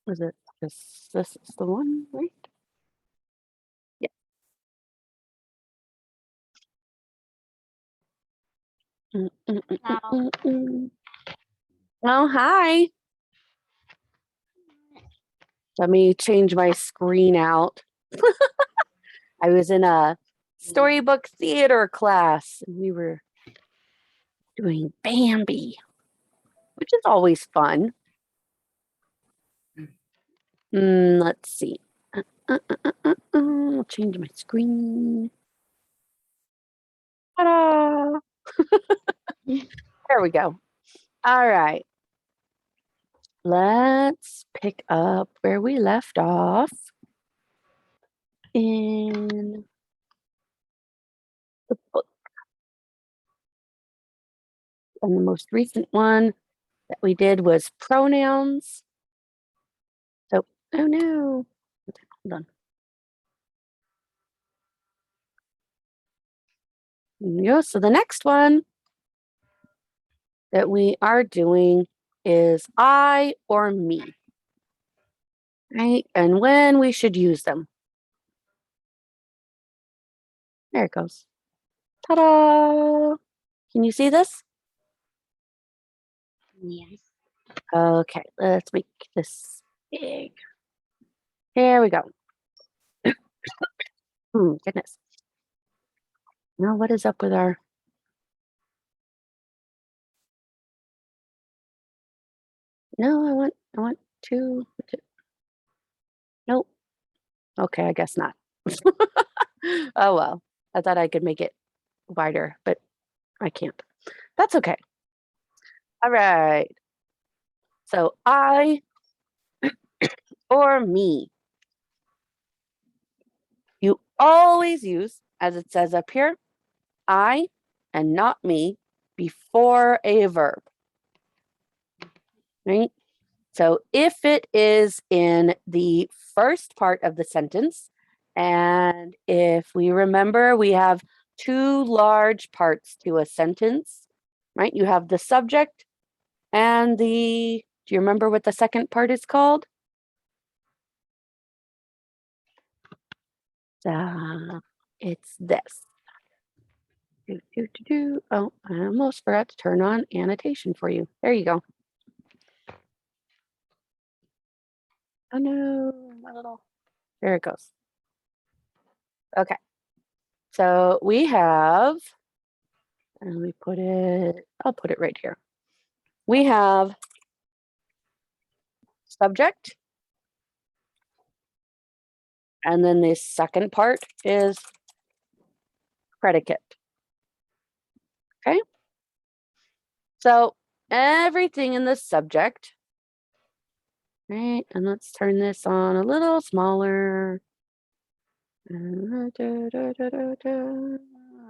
Was it this is the one, right? Yeah. Mm. Oh, hi. Let me change my screen out. I was in a storybook theater class and we were doing Bambi, which is always fun. Let's see. I'll change my screen. Ta-da! There we go. All right. Let's pick up where we left off in the book. And the most recent one that we did was pronouns. So, oh no. Hold on. Yeah, so the next one that we are doing is I or me, right? And when we should use them. There it goes. Ta-da! Can you see this? Yes. Okay, let's make this big. There we go. Goodness. Now what is up with our... No, I want to... Nope. Okay, I guess not. Oh well. I thought I could make it wider, but I can't. That's okay. All right. So I or me. You always use, as it says up here, I and not me before a verb. Right? So if it is in the first part of the sentence, and if we remember, we have two large parts to a sentence, right? You have the subject and the, do you remember what the second part is called? It's this. Oh, I almost forgot to turn on annotation for you. There you go. Oh no, my little, there it goes. Okay. So we have, and we put it, I'll put it right here. We have subject. And then the second part is predicate. Okay. So everything in the subject, right? And let's turn this on a little smaller. There we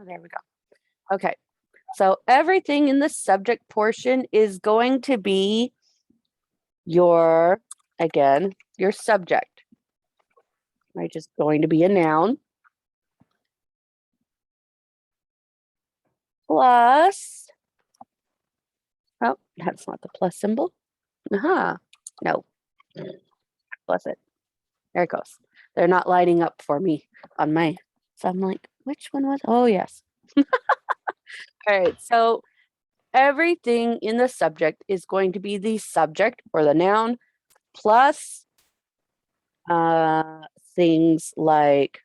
go. Okay. So everything in the subject portion is going to be your, again, your subject, right? Just going to be a noun. Plus, oh, that's not the plus symbol. Aha, no, plus it. There it goes. They're not lighting up for me on my, so I'm like, which one was, oh yes. All right, so everything in the subject is going to be the subject or the noun plus things like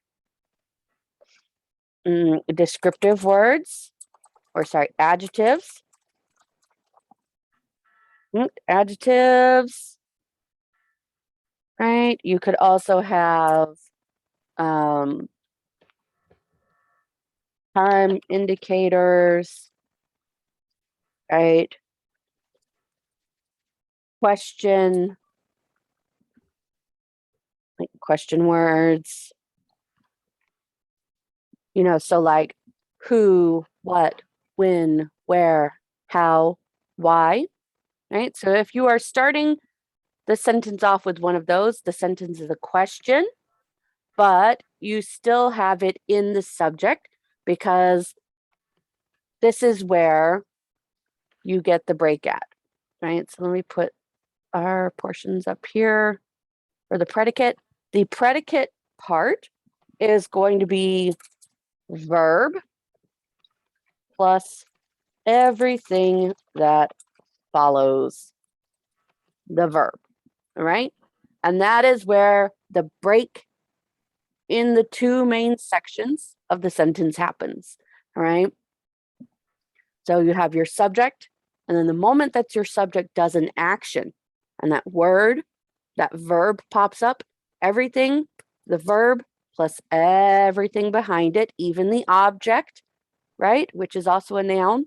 descriptive words, or sorry, adjectives. Adjectives, right? You could also have time indicators, right? Question, like question words. You know, so like who, what, when, where, how, why, right? So if you are starting the sentence off with one of those, the sentence is a question, but you still have it in the subject because this is where you get the break at, right? So let me put our portions up here. for the predicate part is going to be verb plus everything that follows the verb, all right? And that is where the break in the two main sections of the sentence happens, all right? So you have your subject, and then the moment that your subject does an action and that verb pops up, everything, the verb plus everything behind it, even the object, right, which is also a noun.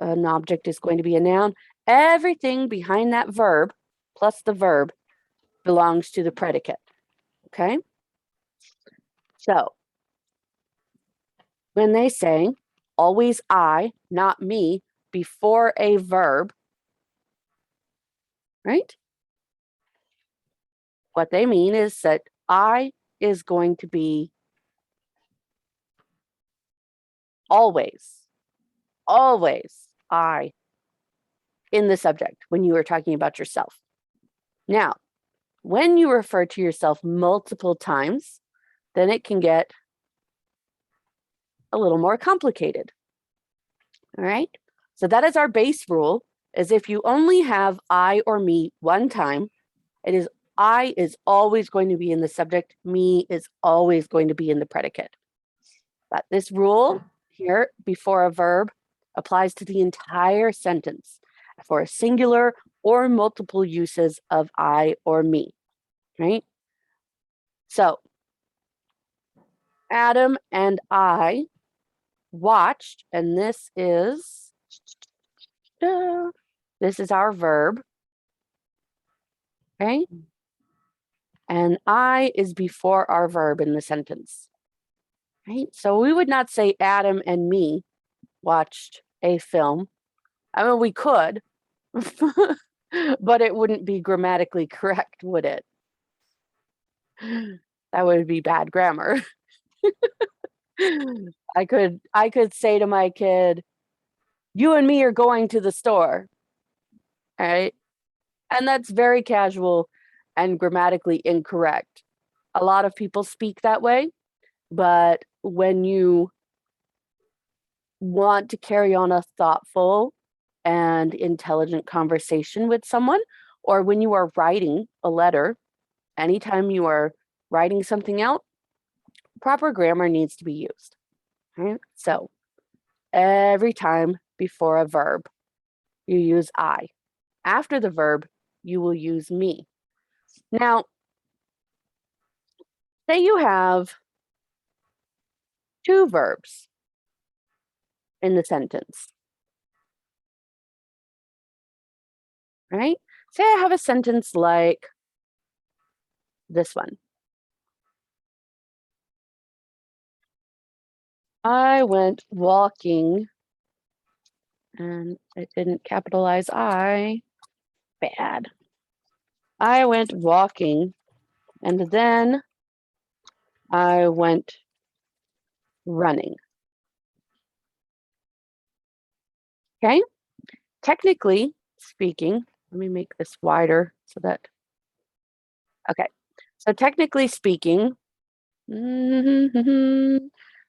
An object is going to be a noun. Everything behind that verb plus the verb belongs to the predicate, okay? So when they say always I, not me, before a verb, right? What they mean is that I is going to be always I in the subject when you are talking about yourself. Now, when you refer to yourself multiple times, then it can get a little more complicated. All right? So that is our base rule, is if you only have I or me one time, it is I is always going to be in the subject, me is always going to be in the predicate. But this rule here before a verb applies to the entire sentence for a singular or multiple uses of I or me, right? So Adam and I watched, and this is our verb, okay? And I is before our verb in the sentence, right? So we would not say Adam and me watched a film. I mean, we could, but it wouldn't be grammatically correct, would it? That would be bad grammar. I could say to my kid, you and me are going to the store, all right? And that's very casual and grammatically incorrect. A lot of people speak that way, but when you want to carry on a thoughtful and intelligent conversation with someone, or when you are writing a letter, anytime you are writing something out, proper grammar needs to be used. Right? So every time before a verb, you use I. After the verb, you will use me. Now, say you have two verbs in the sentence, right? Say I have a sentence like this one. I went walking, and it didn't capitalize I. Bad. I went walking, and then I went running. Okay? Technically speaking, let me make this wider so that, okay. So technically speaking,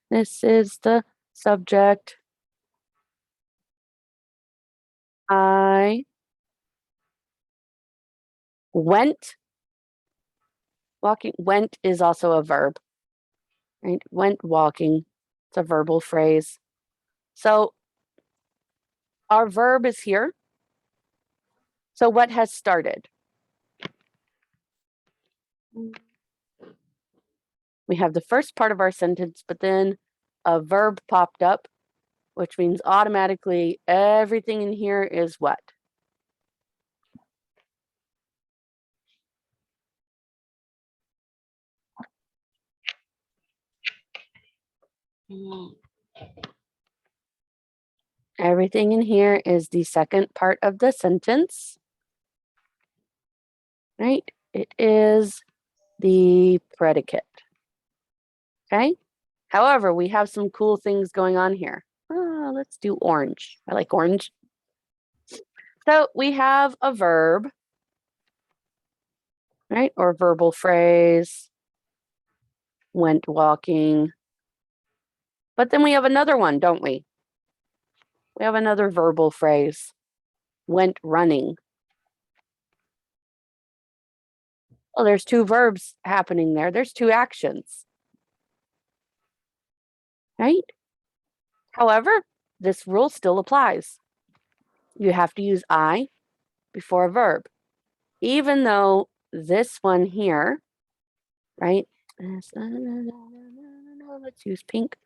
this is the subject. I went walking. Went is also a verb, right? Went walking. It's a verbal phrase. So our verb is here. So what has started? We have the first part of our sentence, but then a verb popped up, which means automatically everything in here is what? Everything in here is the second part of the sentence, right? It is the predicate, okay? However, we have some cool things going on here. Let's do orange. I like orange. So we have a verb right? Or verbal phrase, went walking. But then we have another one, don't we? We have another verbal phrase, went running. Well, there's two verbs happening there. There's two actions, right? However, this rule still applies. You have to use I before a verb, even though this one here, right? Let's use pink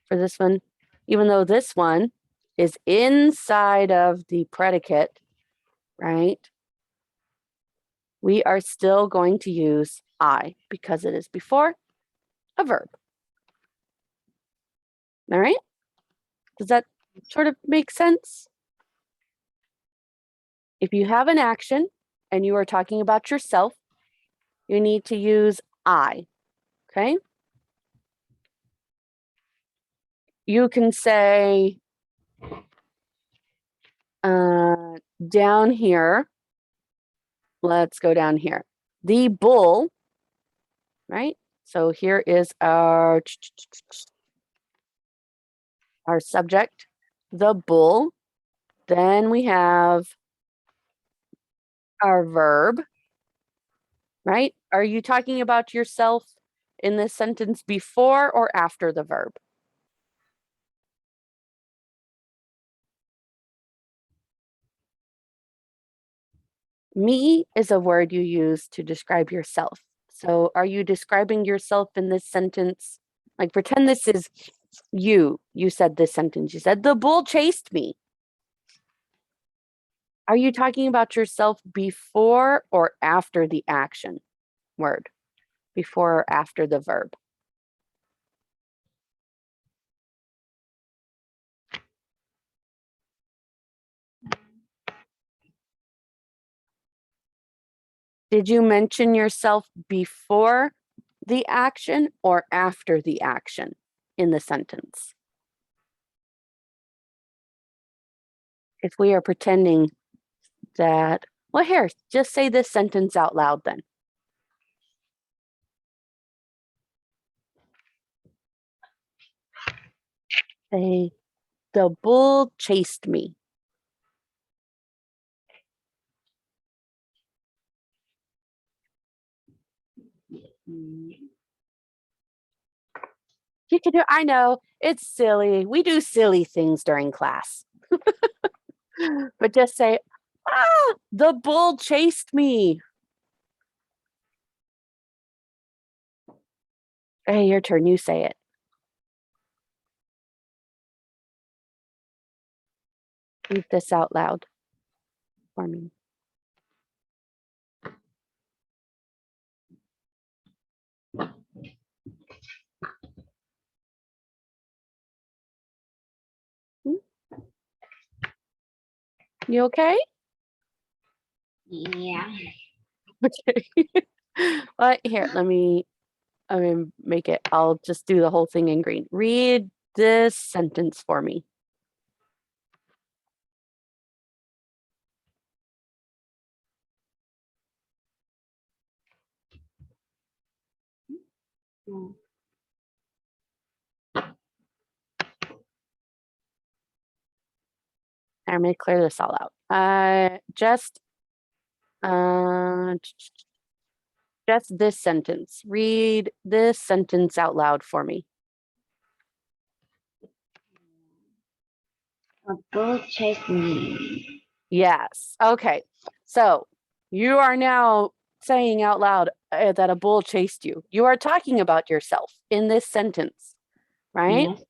for this one. Even though this one is inside of the predicate, right? We are still going to use I because it is before a verb. All right? Does that sort of make sense? If you have an action and you are talking about yourself, you need to use I, okay? You can say down here, let's go down here. The bull, right? So here is our subject, the bull. Then we have our verb, right? Are you talking about yourself in this sentence before or after the verb? Me is a word you use to describe yourself. So are you describing yourself in this sentence? Like pretend this is you. You said this sentence. You said, the bull chased me. Are you talking about yourself before or after the action word? Before or after the verb? Did you mention yourself before the action or after the action in the sentence? If we are pretending that, well, here, just say this sentence out loud then. Say, the bull chased me. You can do, I know, it's silly. We do silly things during class. But just say, the bull chased me. Hey, your turn, you say it. Read this out loud for me. You okay? Yeah. Okay. Well, here, let me make it. I'll just do the whole thing in green. Read this sentence for me. I'm going to clear this all out. Just this sentence. Read this sentence out loud for me. A bull chased me. Yes. Okay. So you are now saying out loud that a bull chased you. You are talking about yourself in this sentence, right? Yes.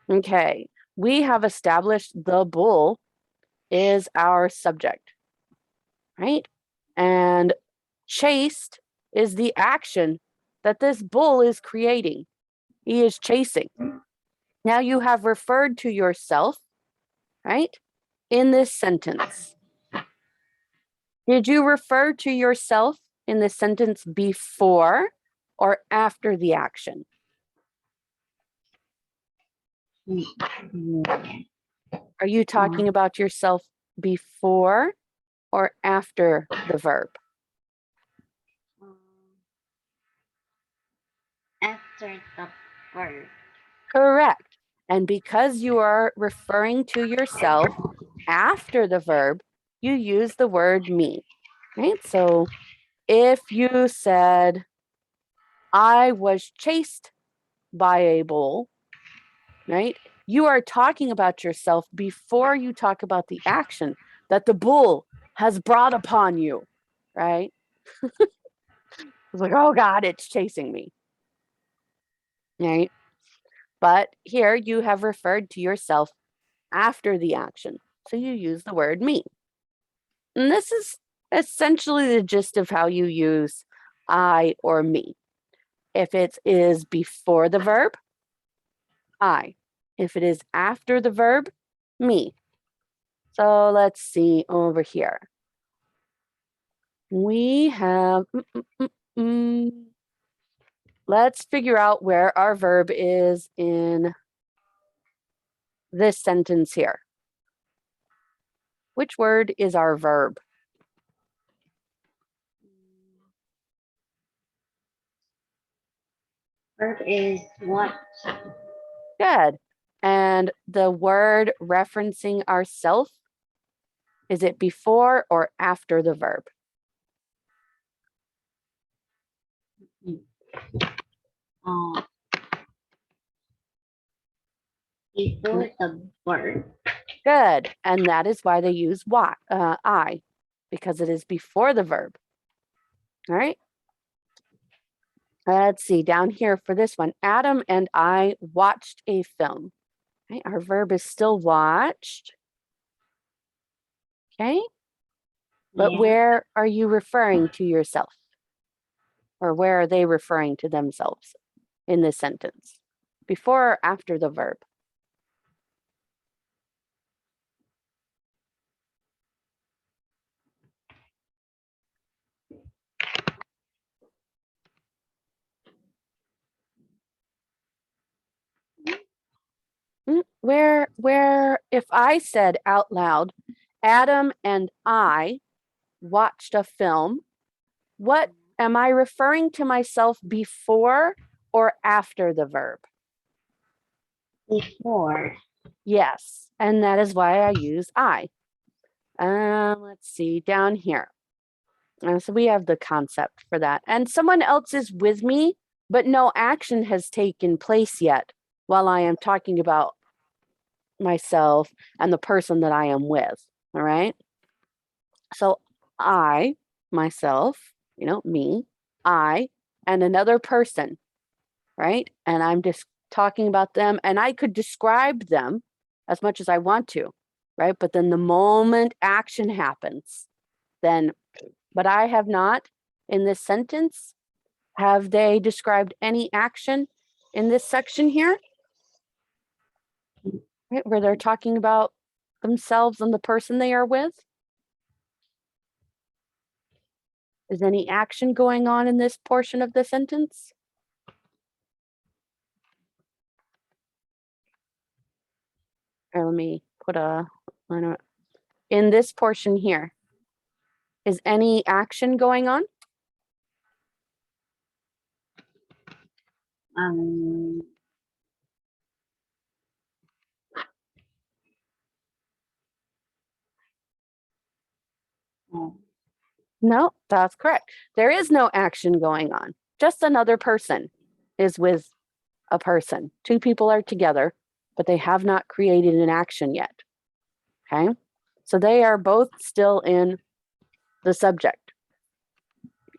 Okay. We have established the bull is our subject, right? And chased is the action that this bull is creating. He is chasing. Now you have referred to yourself, right? In this sentence. Did you refer to yourself in the sentence before or after the action? Are you talking about yourself before or after the verb? after the verb. Correct. And because you are referring to yourself after the verb, you use the word me, right? So if you said, I was chased by a bull, right? You are talking about yourself before you talk about the action that the bull has brought upon you, right? It's like, oh God, it's chasing me, right? But here you have referred to yourself after the action. So you use the word me. And this is essentially the gist of how you use I or me. If it is before the verb, I. If it is after the verb, me. So let's see over here. We have, let's figure out where our verb is in this sentence here. Which word is our verb? Verb is what? Good. And the word referencing ourself, is it before or after the verb? Before the verb. Good. And that is why they use I, because it is before the verb. All right. Let's see down here for this one. Adam and I watched a film. Okay, our verb is still watched. Okay. But Yeah. where are you referring to yourself? Or where are they referring to themselves in this sentence? Before or after the verb? Where, if I said out loud, Adam and I watched a film, what am I referring to myself before or after the verb? Before. Yes, and that is why I use I. Let's see down here. So we have the concept for that. And someone else is with me, but no action has taken place yet while I am talking about myself and the person that I am with. All right. So I, myself, me, I, and another person, right? And I'm just talking about them, and I could describe them as much as I want to, right? But then the moment action happens, then, but I have not in this sentence. Have they described any action in this section here? Right, where they're talking about themselves and the person they are with? Is any action going on in this portion of the sentence? Or let me put in this portion here. Is any action going on? Um. Oh. No, that's correct. There is no action going on. Just another person is with a person. Two people are together, but they have not created an action yet. Okay. So they are both still in the subject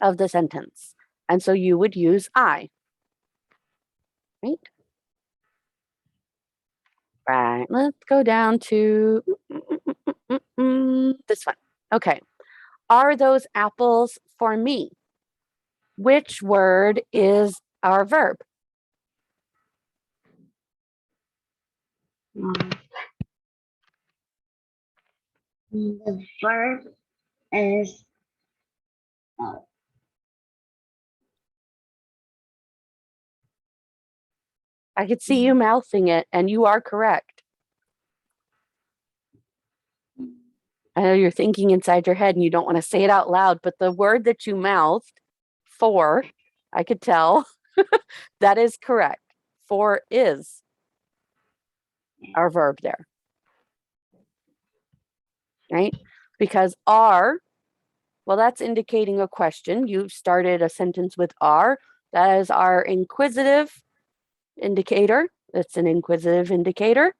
of the sentence. And so you would use I. Right? Right. Let's go down to this one. Okay. Are those apples for me? Which word is our verb? The verb is I could see you mouthing it, and you are correct. I know you're thinking inside your head and you don't want to say it out loud, but the word that you mouthed, for, I could tell. That is correct. For is our verb there, right? Because are, well, that's indicating a question. You started a sentence with are. That is our inquisitive indicator. It's an inquisitive indicator,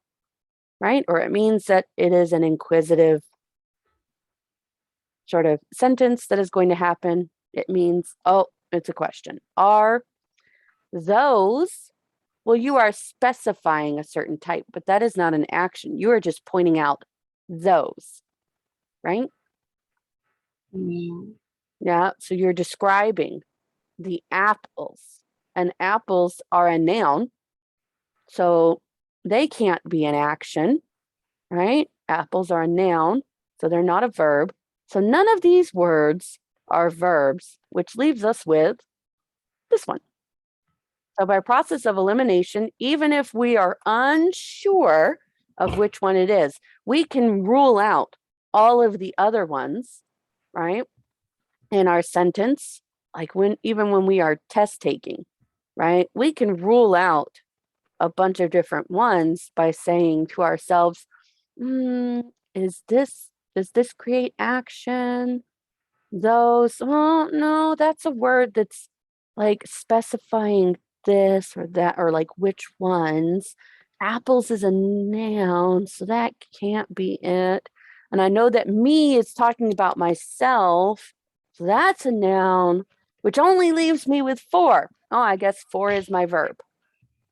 right? Or it means that it is an inquisitive sort of sentence that is going to happen. It means, oh, it's a question. Are those, well, you are specifying a certain type, but that is not an action. You are just pointing out those, right? Yeah. Yeah, so you're describing the apples, and apples are a noun, so they can't be an action, right? Apples are a noun, so they're not a verb. So none of these words are verbs, which leaves us with this one. So by process of elimination, even if we are unsure of which one it is, we can rule out all of the other ones, right? In our sentence, like even when we are test taking, right? We can rule out a bunch of different ones by saying to ourselves, does this create action? Those, oh no, that's a word that's like specifying this or that, or like which ones. Apples is a noun, so that can't be it. And I know that me is talking about myself, so that's a noun, which only leaves me with for. Oh, I guess for is my verb,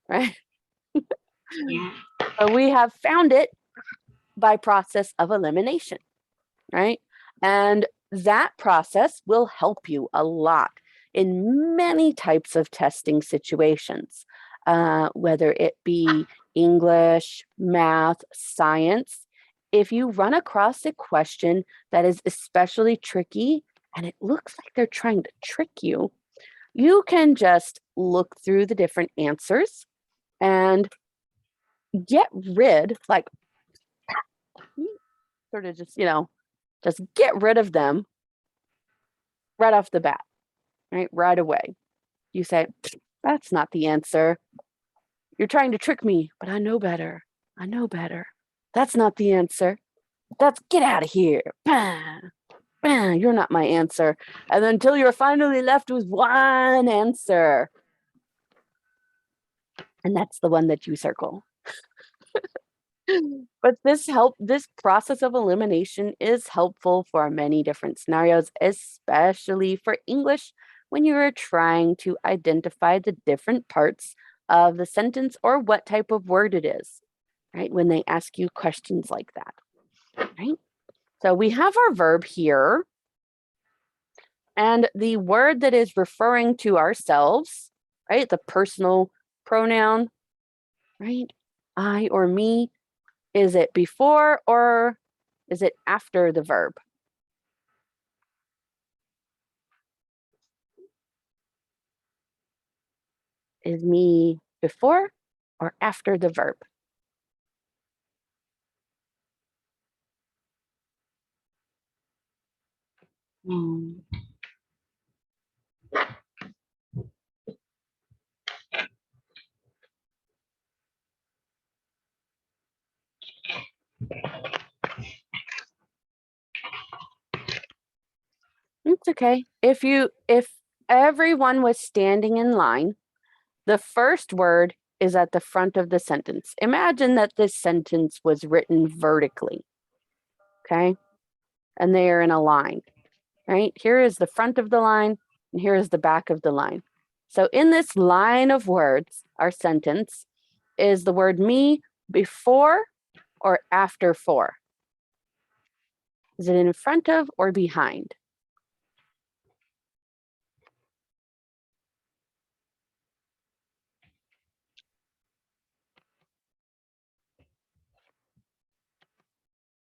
right? Yeah. So we have found it by process of elimination, right? And that process will help you a lot in many types of testing situations, whether it be English, math, science. If you run across a question that is especially tricky and it looks like they're trying to trick you, you can just look through the different answers and get rid, like, sort of just get rid of them right off the bat, right away. You say, that's not the answer. You're trying to trick me, but I know better. I know better. That's not the answer. Get out of here. Bah, bah, you're not my answer. And until you're finally left with one answer. And that's the one that you circle. But this process of elimination is helpful for many different scenarios, especially for English when you are trying to identify the different parts of the sentence or what type of word it is, right? When they ask you questions like that, right? So we have our verb here, and the word that is referring to ourselves, right? The personal pronoun, right? I or me. Is it before or is it after the verb? Is me before or after the verb? Mm. It's okay. If everyone was standing in line, the first word is at the front of the sentence. Imagine that this sentence was written vertically. Okay? And they are in a line. Right? Here is the front of the line, and here is the back of the line. So in this line of words, our sentence is the word me before or after for? Is it in front of or behind?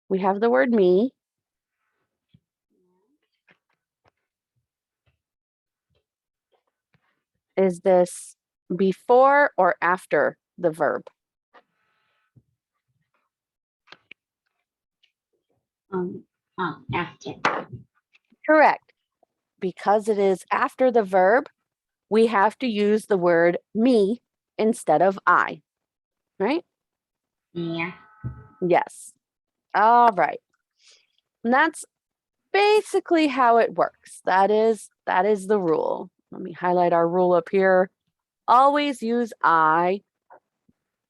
We have the word me. Is this before or after the verb? After. Correct. Because it is after the verb, we have to use the word me instead of I, right? Yeah. Yes. All right. And that's basically how it works. That is the rule. Let me highlight our rule up here. Always use I,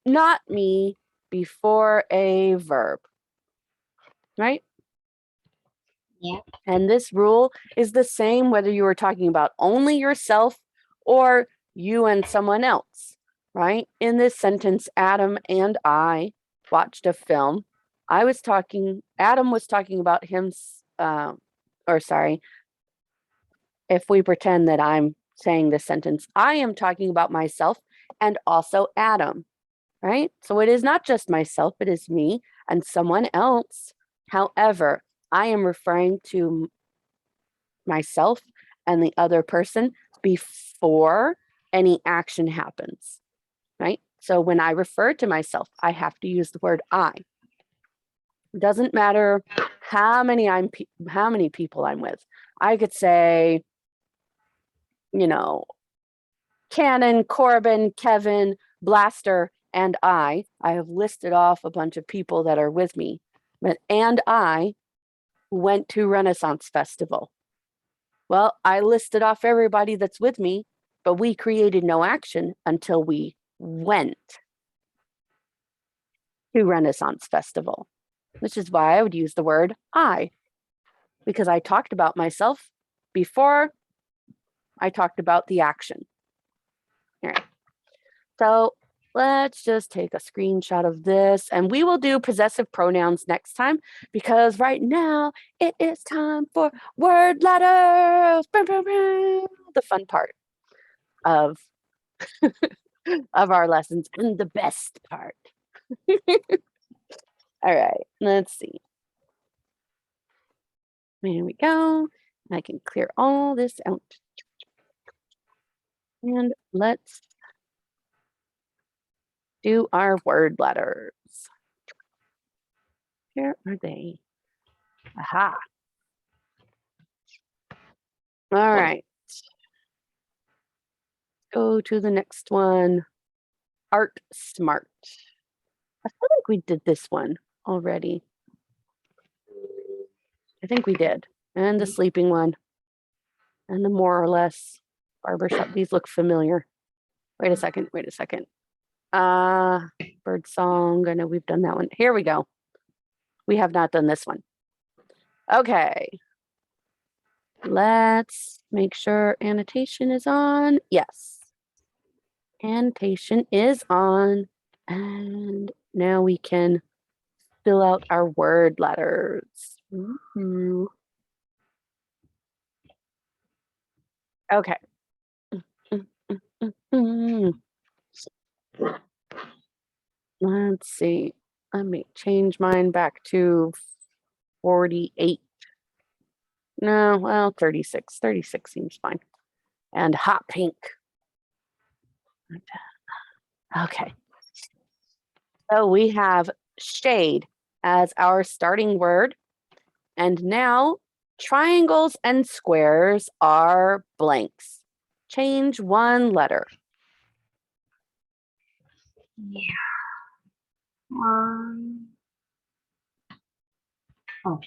not me, before a verb, right? Yeah. And this rule is the same whether you were talking about only yourself or you and someone else, right? In this sentence, Adam and I watched a film. Adam was talking about if we pretend that I'm saying this sentence, I am talking about myself and also Adam, right? So it is not just myself, it is me and someone else. However, I am referring to myself and the other person before any action happens, right? So when I refer to myself, I have to use the word I. It doesn't matter how many people I'm with. I could say, Cannon, Corbin, Kevin, Blaster, and I have listed off a bunch of people that are with me, and I went to Renaissance Festival. Well, I listed off everybody that's with me, but we created no action until we went to Renaissance Festival, which is why I would use the word I, because I talked about myself before I talked about the action. All right. So let's just take a screenshot of this, and we will do possessive pronouns next time, because right now it is time for word letters. The fun part of of our lessons and the best part. All right, let's see. There we go. I can clear all this out. And let's do our word letters. Where are they? Aha. All right. Go to the next one. Art smart. I feel like we did this one already. I think we did. And the sleeping one. And the more or less barbershop. These look familiar. Wait a second. Bird song. I know we've done that one. Here we go. We have not done this one. Okay. Let's make sure annotation is on. Yes. Annotation is on. And now we can fill out our word letters. Ooh. Okay. Let's see. Let me change mine back to 48. No, well, 36. 36 seems fine. And hot pink. Okay. So we have shade as our starting word. And now triangles and squares are blanks. Change one letter. Yeah. Oh.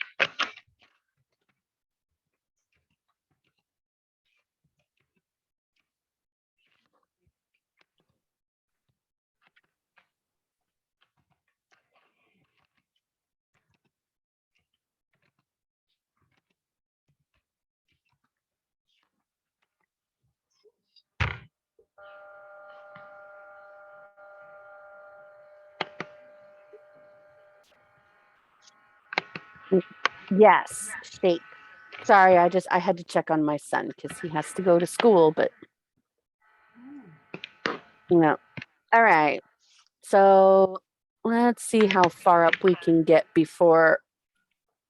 Yes, shape. Sorry, I had to check on my son because he has to go to school, but no. All right. So let's see how far up we can get before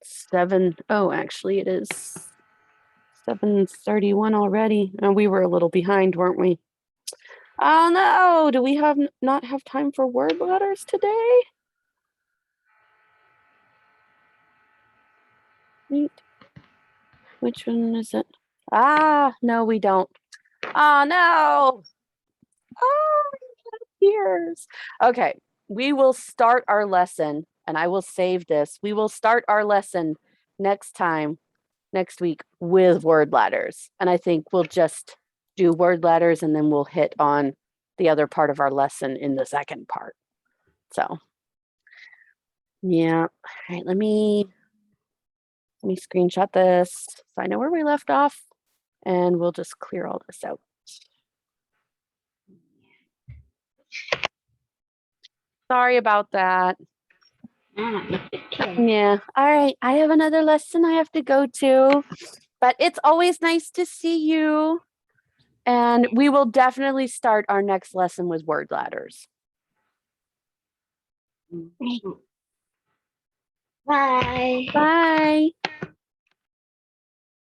7. Oh, actually it is 7:31 already. We were a little behind, weren't we? Oh no, do we not have time for word letters today? Wait, which one is it? Ah, no, we don't. Oh no. Oh, tears. Okay, we will start our lesson, and I will save this. We will start our lesson next week with word ladders. And I think we'll just do word ladders and then we'll hit on the other part of our lesson in the second part. So yeah. All right, let me screenshot this so I know where we left off, and we'll just clear all this out. Sorry about that. It's okay. Yeah. All right. I have another lesson I have to go to, but it's always nice to see you. And we will definitely start our next lesson with word ladders. Bye. Bye.